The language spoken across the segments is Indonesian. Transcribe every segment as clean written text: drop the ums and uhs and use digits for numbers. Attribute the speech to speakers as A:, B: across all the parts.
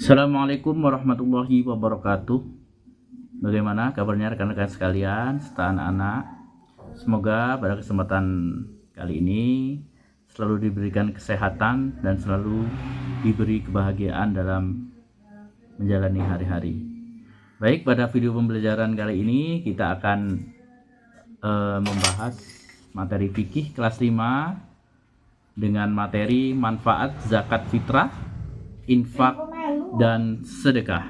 A: Assalamualaikum warahmatullahi wabarakatuh. Bagaimana kabarnya rekan-rekan sekalian serta anak-anak? Semoga pada kesempatan kali ini selalu diberikan kesehatan dan selalu diberi kebahagiaan dalam menjalani hari-hari. Baik, pada video pembelajaran kali ini kita akan membahas materi fikih kelas 5 dengan materi manfaat zakat fitrah, infak dan sedekah.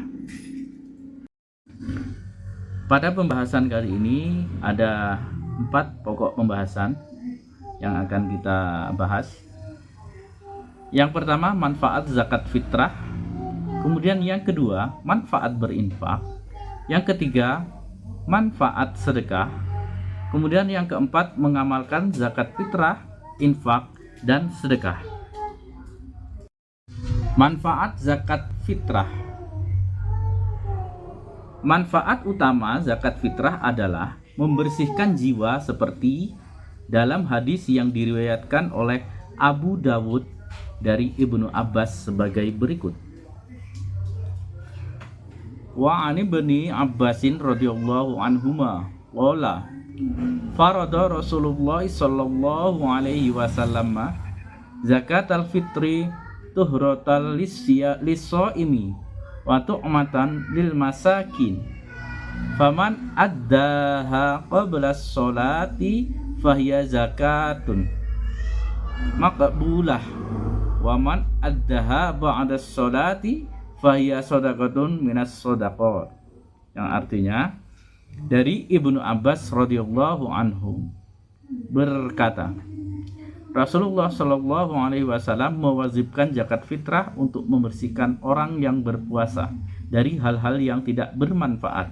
A: Pada pembahasan kali ini ada 4 pokok pembahasan yang akan kita bahas. Yang pertama, manfaat zakat fitrah. Kemudian yang kedua, manfaat berinfak. Yang ketiga, manfaat sedekah. Kemudian yang keempat, mengamalkan zakat fitrah, infak dan sedekah. Manfaat zakat fitrah. Manfaat utama zakat fitrah adalah membersihkan jiwa seperti dalam hadis yang diriwayatkan oleh Abu Dawud dari Ibnu Abbas sebagai berikut. Wa ani bani Abbasin radhiyallahu anhuma qala farada Rasulullah sallallahu alaihi wasallam zakat al-fitri tuhrotal lissoimi wa tu'matan lil masakin faman addaha qabla sholati fahiya zakatun maqbulah wa man addaha ba'da sholati fahiya shadaqatun minas shadaqat, yang artinya dari Ibnu Abbas radhiyallahu anhu berkata, Rasulullah Shallallahu Alaihi Wasallam mewajibkan zakat fitrah untuk membersihkan orang yang berpuasa dari hal-hal yang tidak bermanfaat,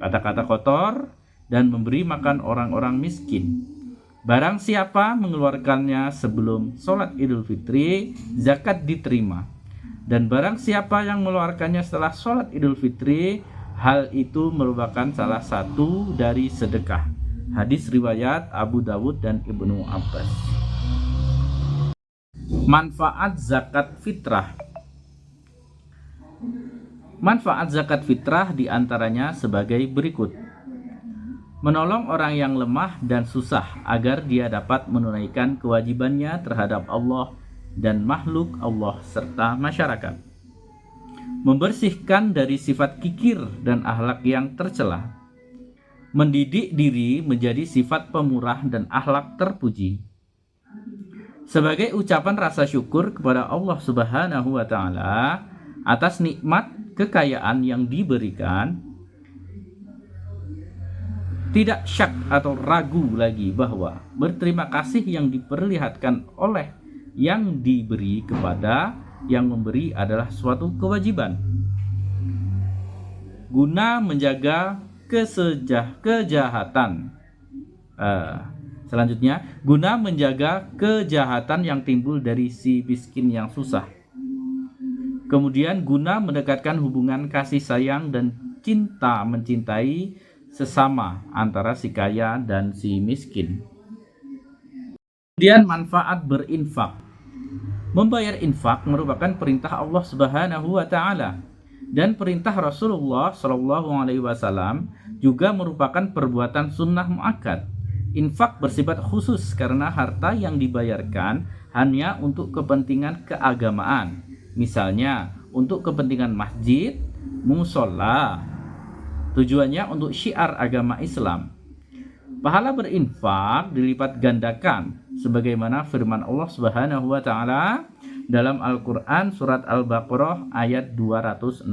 A: kata-kata kotor, dan memberi makan orang-orang miskin. Barang siapa mengeluarkannya sebelum sholat Idul Fitri, zakat diterima. Dan barang siapa yang mengeluarkannya setelah sholat Idul Fitri, hal itu merupakan salah satu dari sedekah. Hadis riwayat Abu Dawud dan Ibnu Abbas. Manfaat zakat fitrah. Manfaat zakat fitrah diantaranya sebagai berikut. Menolong orang yang lemah dan susah agar dia dapat menunaikan kewajibannya terhadap Allah dan makhluk Allah serta masyarakat. Membersihkan dari sifat kikir dan akhlak yang tercela. Mendidik diri menjadi sifat pemurah dan akhlak terpuji. Sebagai ucapan rasa syukur kepada Allah Subhanahu wa Ta'ala atas nikmat kekayaan yang diberikan, tidak syak atau ragu lagi bahwa berterima kasih yang diperlihatkan oleh yang diberi kepada yang memberi adalah suatu kewajiban. Guna menjaga kejahatan. Selanjutnya, guna menjaga kejahatan yang timbul dari si miskin yang susah. Kemudian, guna mendekatkan hubungan kasih sayang dan cinta mencintai sesama antara si kaya dan si miskin. Kemudian, manfaat berinfak. Membayar infak merupakan perintah Allah Subhanahu wa Ta'ala, dan perintah Rasulullah Shallallahu Alaihi Wasallam juga merupakan perbuatan sunnah muakkad. Infak bersifat khusus karena harta yang dibayarkan hanya untuk kepentingan keagamaan, misalnya untuk kepentingan masjid, musola, tujuannya untuk syiar agama Islam. Pahala berinfak dilipat gandakan sebagaimana firman Allah Subhanahu wa Ta'ala dalam Al-Qur'an surat Al-Baqarah ayat 261.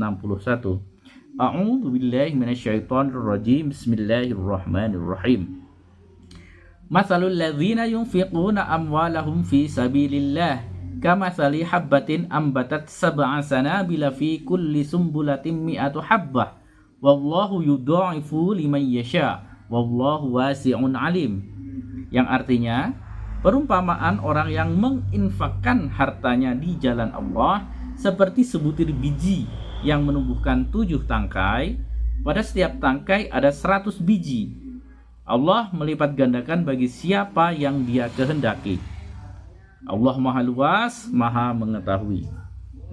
A: A'udzu billahi minasyaitonir rajim. Bismillahirrahmanirrahim. Matsalul ladzina yunfiquna amwalahum fi sabilillah kamatsali habbatin ambatat sab'a sanabila fi kulli sumbulatin mi'atu habbah wallahu yudha'ifu liman yasha wallahu wasi'un alim, yang artinya perumpamaan orang yang menginfakkan hartanya di jalan Allah seperti sebutir biji yang menumbuhkan 7 tangkai, pada setiap tangkai ada 100 biji. Allah melipat gandakan bagi siapa yang Dia kehendaki. Allah Maha Luas, Maha Mengetahui.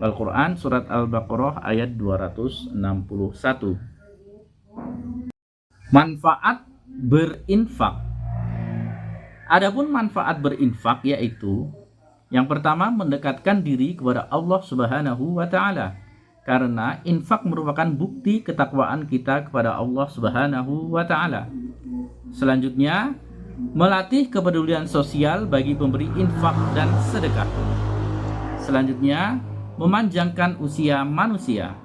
A: Al-Quran surat Al-Baqarah ayat 261. Manfaat berinfak. Adapun manfaat berinfak yaitu yang pertama, mendekatkan diri kepada Allah Subhanahu wa taala. Karena infak merupakan bukti ketakwaan kita kepada Allah Subhanahu wa taala. Selanjutnya, melatih kepedulian sosial bagi pemberi infak dan sedekah. Selanjutnya, memanjangkan usia manusia.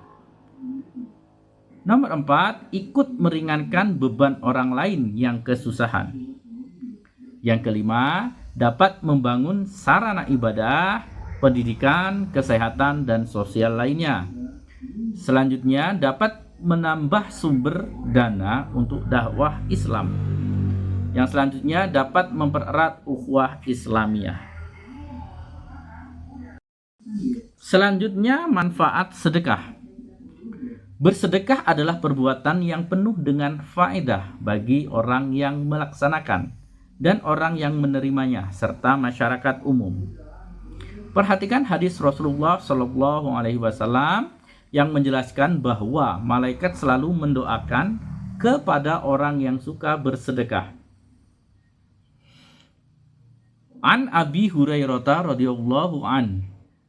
A: Nomor 4, ikut meringankan beban orang lain yang kesusahan. Yang kelima, dapat membangun sarana ibadah, pendidikan, kesehatan, dan sosial lainnya. Selanjutnya, dapat menambah sumber dana untuk dakwah Islam. Yang selanjutnya, dapat mempererat ukhuwah Islamiyah. Selanjutnya, manfaat sedekah. Bersedekah adalah perbuatan yang penuh dengan faedah bagi orang yang melaksanakan dan orang yang menerimanya serta masyarakat umum. Perhatikan hadis Rasulullah Shallallahu Alaihi Wasallam yang menjelaskan bahwa malaikat selalu mendoakan kepada orang yang suka bersedekah. An Abi Hurairah radhiyallahu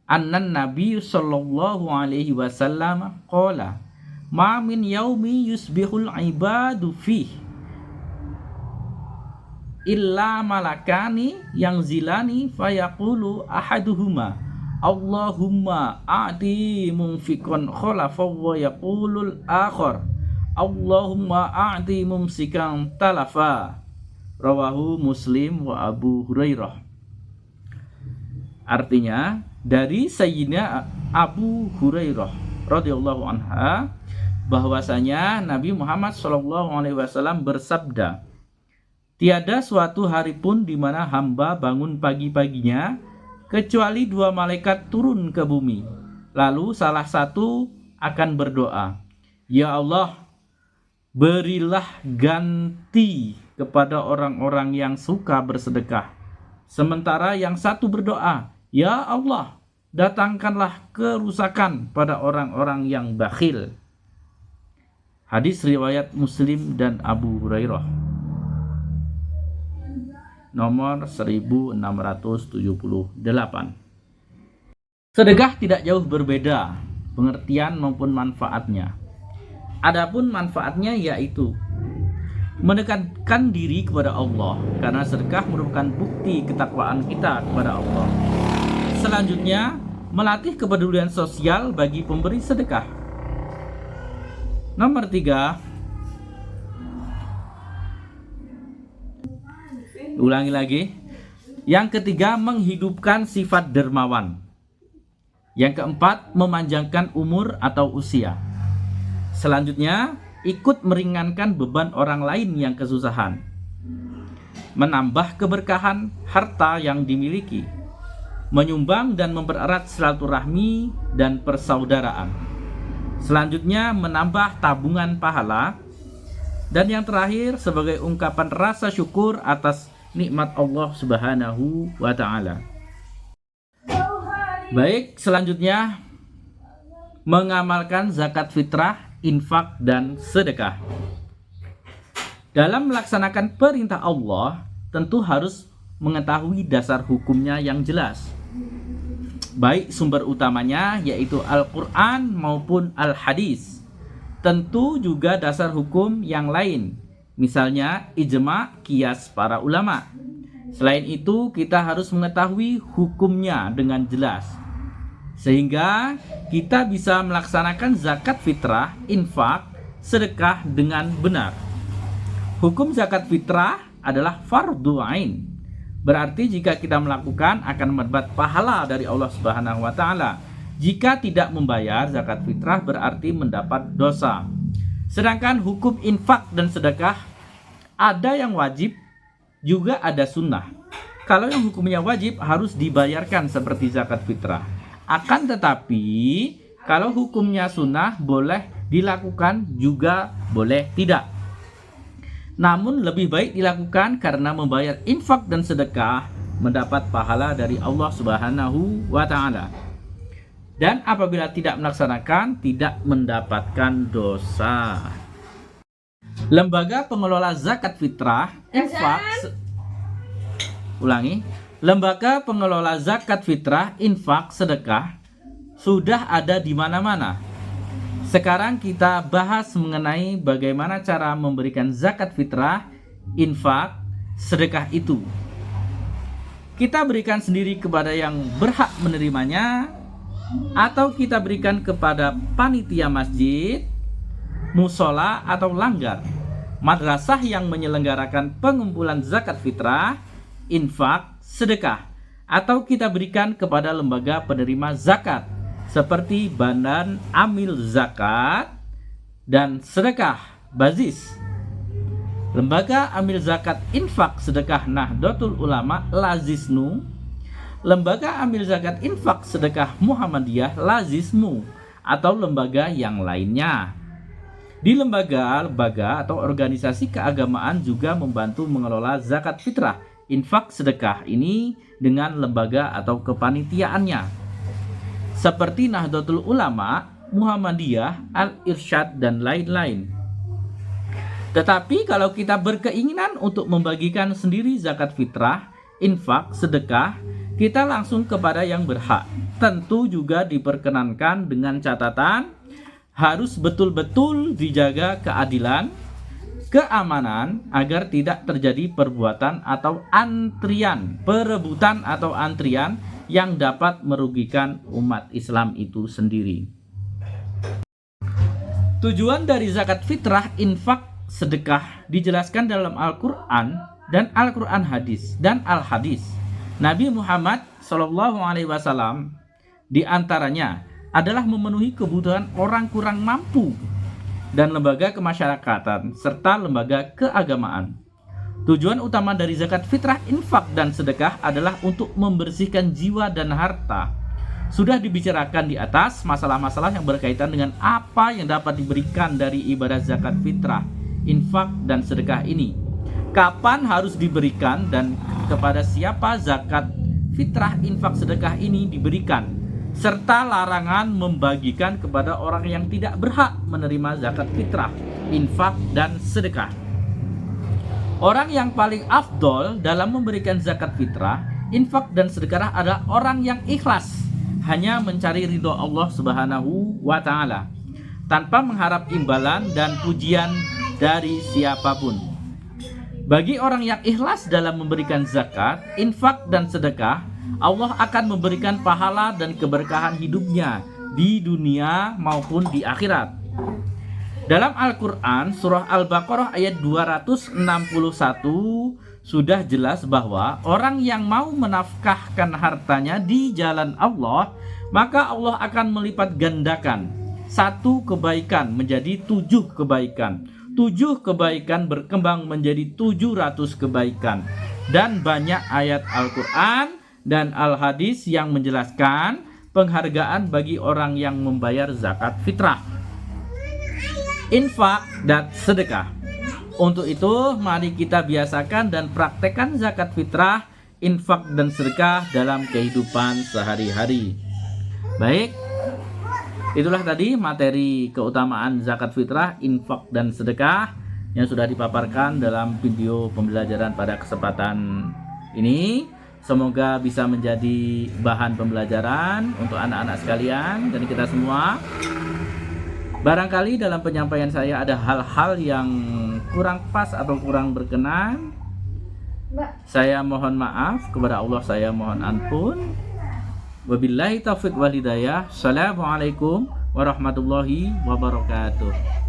A: annan Nabi Shallallahu Alaihi Wasallam qala ma min yaumi yusbihul ibadu fihi illa malakani yang zilani fayaqulu ahaduhuma Allahumma a'ti mumfikon kholafaw wa yaqulul akhar Allahumma a'ti mumsikan talafa. Rawahu Muslim wa Abu Hurairah. Artinya dari Sayyidina Abu Hurairah radhiyallahu anha bahwasanya Nabi Muhammad SAW bersabda, tiada suatu hari pun di mana hamba bangun pagi-paginya kecuali dua malaikat turun ke bumi. Lalu salah satu akan berdoa, ya Allah, berilah ganti kepada orang-orang yang suka bersedekah. Sementara yang satu berdoa, ya Allah, datangkanlah kerusakan pada orang-orang yang bakhil. Hadis riwayat Muslim dan Abu Hurairah. Nomor 1678. Sedekah tidak jauh berbeda pengertian maupun manfaatnya. Adapun manfaatnya yaitu mendekatkan diri kepada Allah, karena sedekah merupakan bukti ketakwaan kita kepada Allah. Selanjutnya, melatih kepedulian sosial bagi pemberi sedekah. Nomor 3, ulangi lagi. Yang ketiga, menghidupkan sifat dermawan. Yang keempat, memanjangkan umur atau usia. Selanjutnya, ikut meringankan beban orang lain yang kesusahan. Menambah keberkahan harta yang dimiliki. Menyumbang dan mempererat silaturahmi dan persaudaraan. Selanjutnya, menambah tabungan pahala. Dan yang terakhir, sebagai ungkapan rasa syukur atas nikmat Allah Subhanahu wa ta'ala. Baik, selanjutnya mengamalkan zakat fitrah, infak, dan sedekah. Dalam melaksanakan perintah Allah, tentu harus mengetahui dasar hukumnya yang jelas. Baik sumber utamanya yaitu Al-Quran maupun Al-Hadis. Tentu juga dasar hukum yang lain, misalnya ijma, qiyas para ulama. Selain itu, kita harus mengetahui hukumnya dengan jelas, sehingga kita bisa melaksanakan zakat fitrah, infak, sedekah dengan benar. Hukum zakat fitrah adalah fardhu ain. Berarti jika kita melakukan akan mendapat pahala dari Allah Subhanahu wa taala. Jika tidak membayar zakat fitrah berarti mendapat dosa. Sedangkan hukum infak dan sedekah ada yang wajib, juga ada sunnah. Kalau yang hukumnya wajib harus dibayarkan seperti zakat fitrah. Akan tetapi kalau hukumnya sunnah boleh dilakukan juga boleh tidak. Namun lebih baik dilakukan karena membayar infak dan sedekah mendapat pahala dari Allah Subhanahu wa ta'ala. dan apabila tidak melaksanakan tidak mendapatkan dosa. Lembaga pengelola zakat fitrah infak Lembaga pengelola zakat fitrah, infak, sedekah sudah ada di mana-mana. Sekarang kita bahas mengenai bagaimana cara memberikan zakat fitrah, infak, sedekah itu. Kita berikan sendiri kepada yang berhak menerimanya, atau kita berikan kepada panitia masjid, musola atau langgar, madrasah yang menyelenggarakan pengumpulan zakat fitrah, infak, sedekah, atau kita berikan kepada lembaga penerima zakat seperti Badan Amil Zakat dan Sedekah Bazis. Lembaga Amil Zakat Infak Sedekah Nahdlatul Ulama Lazisnu, Lembaga Amil Zakat Infak Sedekah Muhammadiyah Lazismu, atau lembaga yang lainnya. Di lembaga atau organisasi keagamaan juga membantu mengelola zakat fitrah, infak, sedekah ini dengan lembaga atau kepanitiaannya, seperti Nahdlatul Ulama, Muhammadiyah, Al-Irsyad, dan lain-lain. Tetapi kalau kita berkeinginan untuk membagikan sendiri zakat fitrah, infak, sedekah, kita langsung kepada yang berhak. Tentu juga diperkenankan dengan catatan harus betul-betul dijaga keadilan, keamanan agar tidak terjadi perbuatan atau antrian, perebutan atau antrian yang dapat merugikan umat Islam itu sendiri. Tujuan dari zakat fitrah, infak, sedekah dijelaskan dalam Al-Quran dan Al-Quran hadis dan Al-Hadis. Nabi Muhammad SAW di antaranya adalah memenuhi kebutuhan orang kurang mampu dan lembaga kemasyarakatan serta lembaga keagamaan. Tujuan utama dari zakat fitrah, infak, dan sedekah adalah untuk membersihkan jiwa dan harta. Sudah dibicarakan di atas masalah-masalah yang berkaitan dengan apa yang dapat diberikan dari ibadah zakat fitrah, infak, dan sedekah ini. Kapan harus diberikan dan kepada siapa zakat fitrah, infak, sedekah ini diberikan, serta larangan membagikan kepada orang yang tidak berhak menerima zakat fitrah, infak, dan sedekah. Orang yang paling afdol dalam memberikan zakat fitrah, infak, dan sedekah adalah orang yang ikhlas, hanya mencari ridho Allah Subhanahu wa Ta'ala, tanpa mengharap imbalan dan pujian dari siapapun. Bagi orang yang ikhlas dalam memberikan zakat, infak, dan sedekah, Allah akan memberikan pahala dan keberkahan hidupnya di dunia maupun di akhirat. Dalam Al-Quran, surah Al-Baqarah ayat 261 sudah jelas bahwa orang yang mau menafkahkan hartanya di jalan Allah, maka Allah akan melipat gandakan satu kebaikan menjadi 7 kebaikan. 7 kebaikan berkembang menjadi 700 kebaikan. Dan banyak ayat Al-Quran dan Al-Hadis yang menjelaskan penghargaan bagi orang yang membayar zakat fitrah, infak, dan sedekah. Untuk itu, mari kita biasakan dan praktekkan zakat fitrah, infak, dan sedekah dalam kehidupan sehari-hari. Baik, itulah tadi materi keutamaan zakat fitrah, infak, dan sedekah yang sudah dipaparkan dalam video pembelajaran pada kesempatan ini. Semoga bisa menjadi bahan pembelajaran untuk anak-anak sekalian dan kita semua. Barangkali dalam penyampaian saya ada hal-hal yang kurang pas atau kurang berkenan, saya mohon maaf. Kepada Allah saya mohon ampun. Wabillahi taufiq wal hidayah. Assalamualaikum warahmatullahi wabarakatuh.